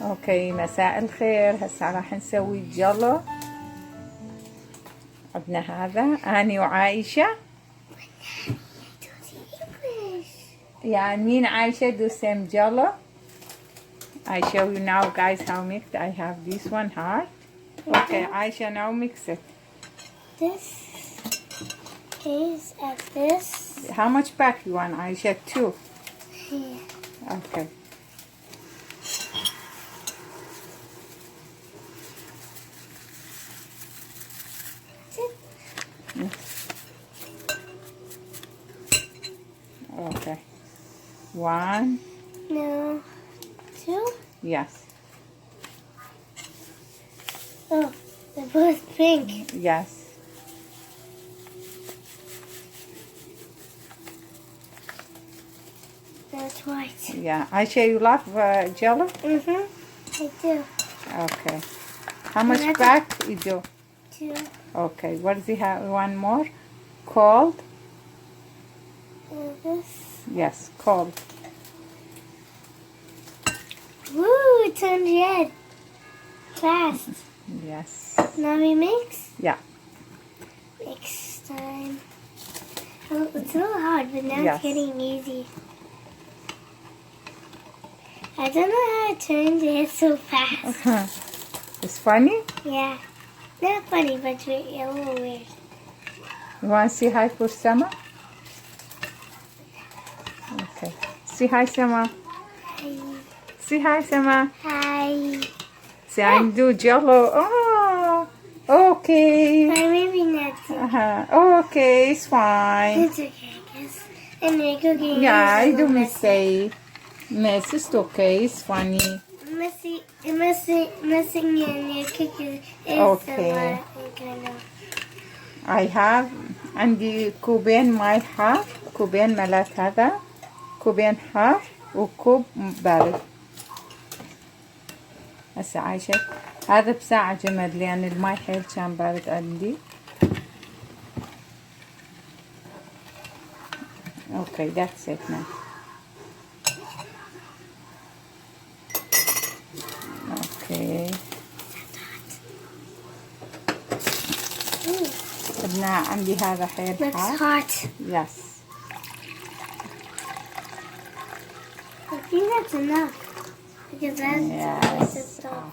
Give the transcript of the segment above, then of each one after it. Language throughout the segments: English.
اوكي، مساء الخير. هسه راح نسوي جلو. عندنا هذا اني وعايشة. يعني مين عايشة do same jello. I show you now guys how mixed. I have this one hard. Okay, Aisha, now mix it. This is at this. How much pack you want, Aisha? 2. Yeah. Okay. Okay. 1. No. 2? Yes. Oh, they're both pink. Yes. That's white. Yeah. Aisha, you love jello? Mm-hmm. I do. Okay. How much That's pack you do? 2. Okay. What does he have? One more? Cold? This. Yes, cold. Woo, it turned red. Fast. Yes. Now we mix? Yeah. Mix time. Oh, it's a little hard, but now Yes. it's getting easy. I don't know how it turns red so fast. It's funny? Yeah. Not funny, but a little weird. You want to say hi for Summer? Okay. Say hi, Summer. Hi. Say hi, Summer. Hi. Say I do jello. Oh, okay. Maybe not too. Okay, it's fine. It's okay, I guess. And we're cooking. Yeah, is a I do little mistake. Mess is okay, it's funny. Messing in your cooking is Okay. a lot. Kind of. I have عندي كوبين ماي حار، كوبين ملات هذا، كوبين حار وكوب بارد. هسه عايشة هذا بساعة جمد لأن الماي حيل كان بارد عندي. Okay, that's it now. Okay. بدنا عندي هذا حيل Looks حار. hot. Yes. I think that's enough. Because that's Yes. the stuff.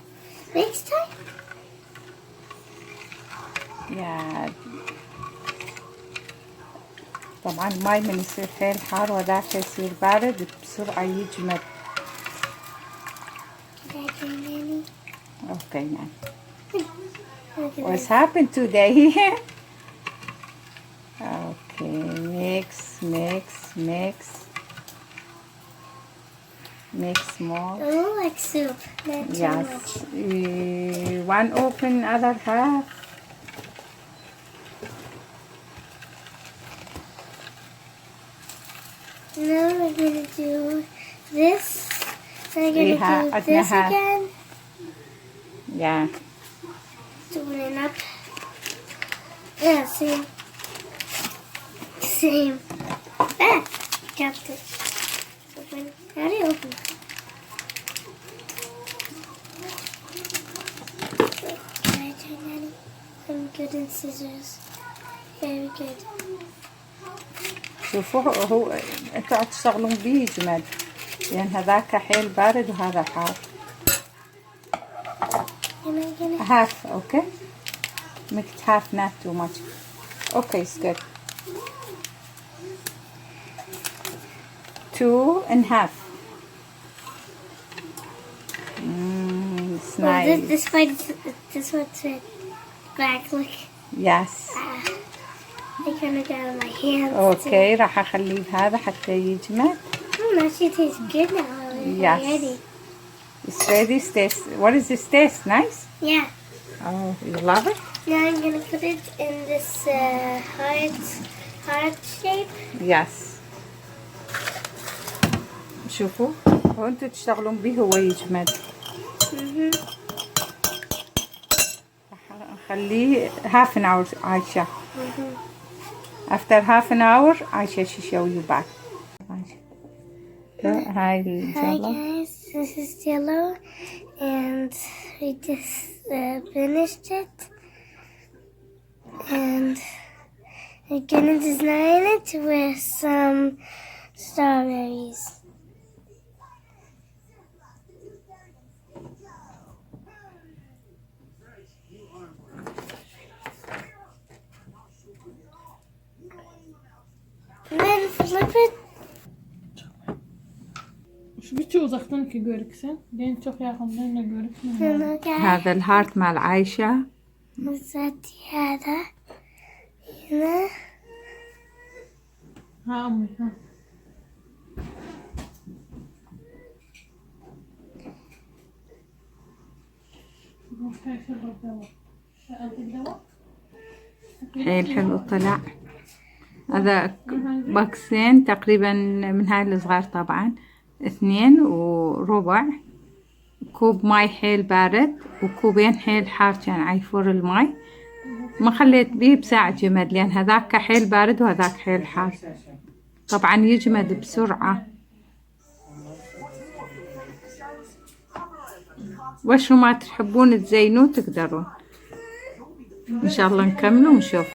Next time? Yeah. طبعا الماي من يصير حيل حار وذاك يصير بارد بسرعة يجمد. Okay now. What's happened today? Okay, mix, mix, mix. Mix more. A little like soup, not too Yes. much. One open, other half. Now we're gonna do this. Then we're gonna do this again. Yeah. Doing it up. Yeah, same. Same. Ah! Dropped it. Open. How do you open it? Can I turn that? I'm good in scissors. Very good. شوفوا هو انتوا تشتغلون بيه يجمد لأن هذاك حيل بارد وهذا حار. Am I gonna? Half, okay? Make it half, not too much. Okay, it's good. 2.5. It's Oh, nice. this one's red. Back, look. Yes. I kind of got on my hands. Okay, راح أخليه هذا حتى يجمد. Oh, now she tastes good now. Yes. Already. It's ready. Taste. What is this taste? Nice? Yeah. Oh, you love it? Now I'm gonna put it in this heart shape. Yes. شوفوا هو انتوا تشتغلون به هو يجمد. راح نخليه half an hour عايشة. After half an hour, I shall show you back. Hi guys. This is jello, and we just finished it. And we're gonna design it with some strawberries. And then flip it. Şu bir uzaktan ki görüksen. Ben çok yakından da görükmüyor. And look at هذا الهارت مال عايشة. مساتي هذا هنا. Ha أمي ha. حيل حلو طلع. هذا بكسين تقريبا من هاي الصغار طبعا 2.25 كوب ماي حيل بارد وكوبين حيل حار كان عيفور الماي. ما خليت بيه بساعة جمد لأن هذاك حيل بارد وهذاك حيل حار طبعا يجمد بسرعة. وشو ما تحبون تزينوه تقدرون. إن شاء الله نكمل ونشوف.